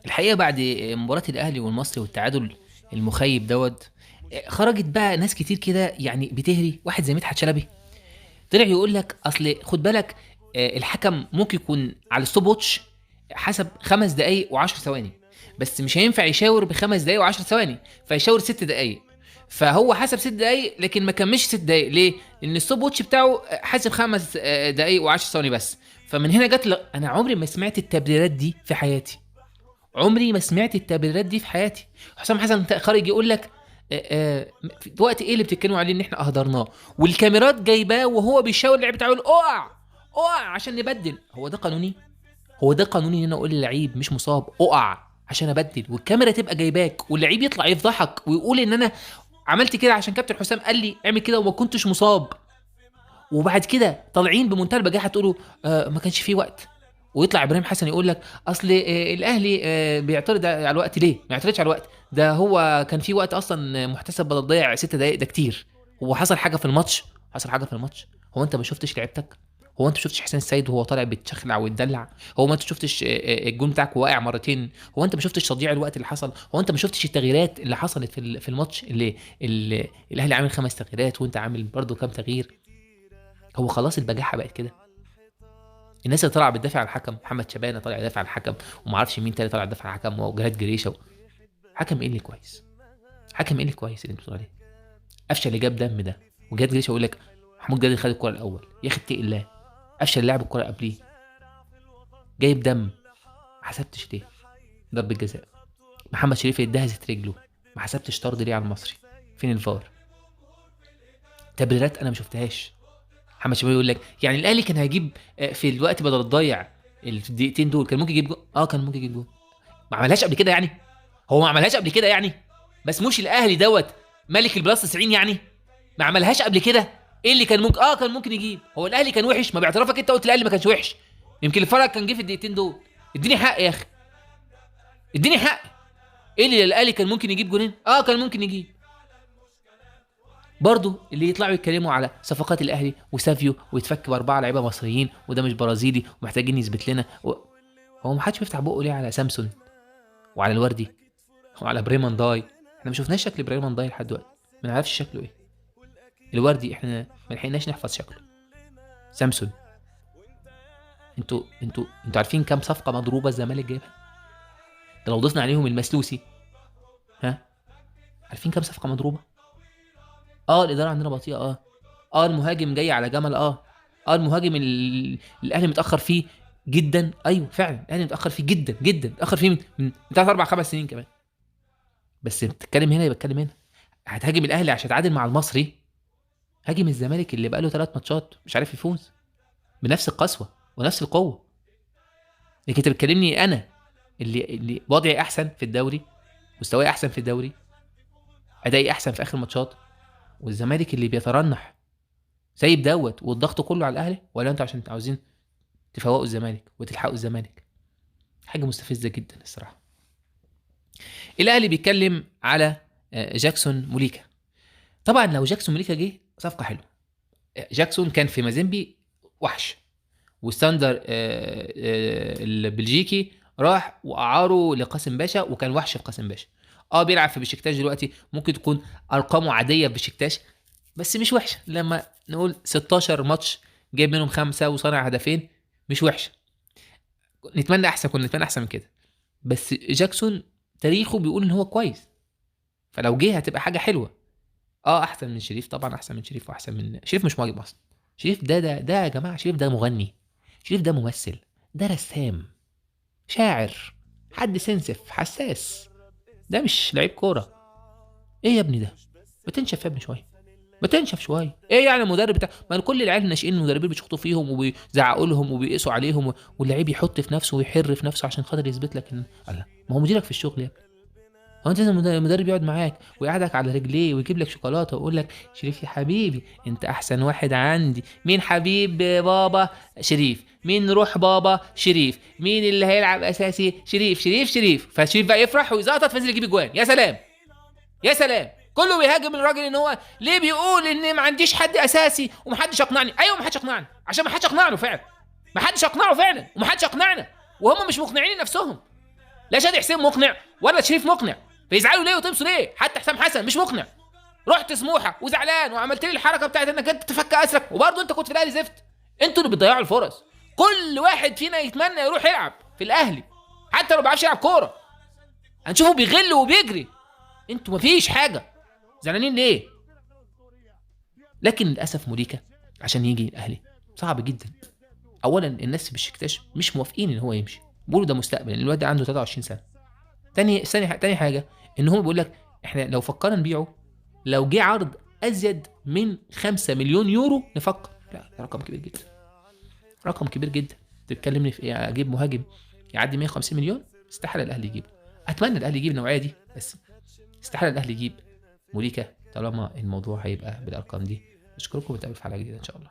الحقيقه بعد مباراه الاهلي والمصري والتعادل المخيب دوت، خرجت بقى ناس كتير كده يعني بتهري. واحد زي مدحت شلبي طلع يقول لك اصل خد بالك، الحكم ممكن يكون على الستوب ووتش حسب 5 دقايق و10 ثواني، بس مش هينفع يشاور ب5 دقايق و10 ثواني، فيشاور 6 دقايق. فهو حسب 6 دقايق لكن ما كملش 6 دقايق. ليه؟ لان الستوب ووتش بتاعه حاسب 5 دقايق و10 ثواني بس. فمن هنا انا عمري ما سمعت التبريرات دي في حياتي. عمري ما سمعت التبريرات دي في حياتي. حسام حسن خارج يقول لك في وقت ايه اللي بتتكلموا عليه ان احنا اهدرناه، والكاميرات جايباه وهو بيشاور اللعيب بتاعه يقول اقع اقع عشان نبدل. هو ده قانوني؟ هو ده قانوني ان انا اقول للعيب مش مصاب اقع عشان ابدل، والكاميرا تبقى جايباك واللعيب يطلع يفضحك ويقول ان انا عملت كده عشان كابتن حسام قال لي اعمل كده وما كنتش مصاب، وبعد كده طالعين بمنتهى البجاحه تقولوا ما كانش فيه وقت. ويطلع ابراهيم حسن يقول لك اصل الاهلي بيعترض على الوقت. ليه ما يعترضش على الوقت؟ ده هو كان في وقت اصلا محتسب بدل ضيع 6 دقائق، ده كتير. هو حصل حاجه في الماتش؟ حصل حاجه في الماتش؟ هو انت ما شفتش لعيبتك؟ هو انت ما شفتش حسين السيد وهو طالع بيتشخلع ويتدلع؟ هو ما انت شفتش الجون بتاعك واقع مرتين؟ هو انت ما شفتش تضييع الوقت اللي حصل؟ هو انت ما شفتش التغييرات اللي حصلت في الماتش اللي الاهلي عامل 5 تغييرات وانت عامل برضو كام تغيير؟ هو خلاص البجاحه بقت كده. الناس اللي طالعه بتدافع عن الحكم، محمد شبانه طالع يدافع عن الحكم، وما اعرفش مين تاني طالع يدافع عن الحكم، وجهاد جريشه. حكم ايه اللي كويس؟ حكم ايه اللي كويس اللي انت بتقول عليه؟ قفشه اللي جاب دم ده، وجهاد جريشه يقول لك محمود جاد خد الكره الاول. يا اخي اتقي الله، قفشه اللي لعب الكره قبليه جايب دم، ما حسبتش ليه ضربه جزاء؟ محمد شريف اتدهست رجله، ما حسبتش طرد ليه على المصري؟ فين الفار؟ تبريرات انا ما شفتهاش. محمد شريف يقول لك يعني الاهلي كان هيجيب في الوقت بدل الضيع الدقيقتين دول كان ممكن يجيب جول. كان ممكن يجيب جول. ما عملهاش قبل كده يعني؟ هو ما عملهاش قبل كده يعني؟ بس مش الاهلي دوت ملك البلاس 90 يعني؟ ما عملهاش قبل كده؟ ايه اللي كان ممكن كان ممكن يجيب؟ هو الاهلي كان وحش؟ ما باعترافك انت قلت الاهلي ما كانش وحش. يمكن الفرق كان جه في الدقيقتين دول. اديني حق يا اخي، اديني حق. ايه اللي الاهلي كان ممكن يجيب جولين؟ كان ممكن يجيب. برضو اللي يطلعوا يتكلموا على صفقات الاهلي وسافيو ويتفك ب4 لعيبه مصريين وده مش برازيلي ومحتاجين يثبت لنا هو ما حدش بيفتح بقه ليه على سامسون وعلى الوردي وعلى بريمان داي؟ احنا ما شفناش شكل بريمان داي لحد دلوقتي، ما نعرفش شكله ايه. الوردي احنا ما لحقناش نحفظ شكله. سامسون، انتوا عارفين كام صفقه مضروبه الزمالك جايبها؟ ده لو ضفنا عليهم المسلوسي، ها، عارفين كام صفقه مضروبه؟ الاداره عندنا بطيئه. المهاجم جاي على جمل. المهاجم الاهلي متاخر فيه جدا. ايوه فعلا الاهلي متاخر فيه جدا جدا، متاخر فيه من 3 4 5 سنين كمان. بس بتتكلم هنا يبقى بتكلم هنا. هتهاجم الاهلي عشان تعادل مع المصري؟ هاجم الزمالك اللي بقاله 3 ماتشات مش عارف يفوز بنفس القسوه ونفس القوه. لكن انت بتكلمني انا اللي وضعي احسن في الدوري، مستواي احسن في الدوري، ادائي احسن في اخر ماتشات، والزمالك اللي بيترنح سايب دوت والضغط كله على الاهلي؟ ولا انتوا عشان عاوزين تفوقوا الزمالك وتلحقوا الزمالك؟ حاجه مستفزه جدا الصراحه. الاهلي بيتكلم على جاكسون موليكا. طبعا لو جاكسون موليكا جه صفقه حلوه. جاكسون كان في مازيمبي وحش، والساندر البلجيكي راح واعاره لقاسم باشا وكان وحش في قاسم باشا. بيلعب في بشكتاش دلوقتي، ممكن تكون ارقامه عاديه في بشكتاش بس مش وحشه. لما نقول 16 ماتش جايب منهم 5 وصنع هدفين، مش وحشه. كنا نتمنى احسن من كده. بس جاكسون تاريخه بيقول ان هو كويس، فلو جه هتبقى حاجه حلوه. احسن من شريف طبعا، احسن من شريف واحسن من شريف. مش مهاجم اصلا. شريف ده يا جماعه، شريف ده مغني، شريف ده ممثل، ده رسام، شاعر، حد سنسف حساس. ده مش لعيب كوره. ايه يا ابني ده؟ ما تنشف يا ابني شويه، ما تنشف شويه. ايه يعني المدرب بتاع؟ ما كل العيال الناشئين المدربين بيشخطوا فيهم وبيزعقوا لهم وبيقيسوا عليهم واللعيب يحط في نفسه ويحر في نفسه عشان خاطر يثبت لك ان الله. ما هو مديرك في الشغل يا ابني. هو انت لازم المدرب يقعد معاك ويقعدك على رجليه ويجيب لك شوكولاته ويقول لك شريف يا حبيبي انت احسن واحد عندي. مين حبيب بابا؟ شريف. مين روح بابا؟ شريف. مين اللي هيلعب اساسي؟ شريف شريف شريف. فشريف بقى يفرح ويزقطط فينزل يجيب اجوان. يا سلام يا سلام. كله بيهاجم الراجل ان هو ليه بيقول ان ما عنديش حد اساسي ومحدش اقنعني. ايوه محدش اقنعني عشان محدش اقنعنا فعلا. محدش اقنعه فعلا ومحدش اقنعنا وهم مش مقنعين نفسهم. لا شادي حسين مقنع ولا شريف مقنع، فيزعلوا ليه وتبصوا ليه؟ حتى حسام حسن مش مقنع. رحت سموحه وزعلان وعملت لي الحركه بتاعت انك انت تفك اسرك، وبرضه انت كنت في الاهلي زفت. انتوا اللي بتضيعوا الفرص. كل واحد فينا يتمنى يروح يلعب في الاهلي حتى لو ما بيعرفش يلعب كوره، هنشوفه بيغل وبيجري. انتوا مفيش حاجه، زعلانين ليه؟ لكن للاسف موليكا عشان يجي الاهلي صعب جدا. اولا الناس في بشكتاش مش موافقين ان هو يمشي، بيقولوا ده مستقبل، الواد ده عنده 23 سنه. تاني حاجه ان هو بيقول لك احنا لو فكرنا نبيعه، لو جه عرض ازيد من 5 مليون يورو نفكر. لا ده رقم كبير جدا، رقم كبير جدا. تتكلمني في ايه؟ اجيب مهاجم يعدي 150 مليون؟ استحاله الاهلي يجيبه. اتمنى الاهلي يجيب النوعيه دي، بس استحاله الاهلي يجيب موليكا طالما الموضوع هيبقى بالارقام دي. اشكركم، ونتقابل في حلقه جديده ان شاء الله.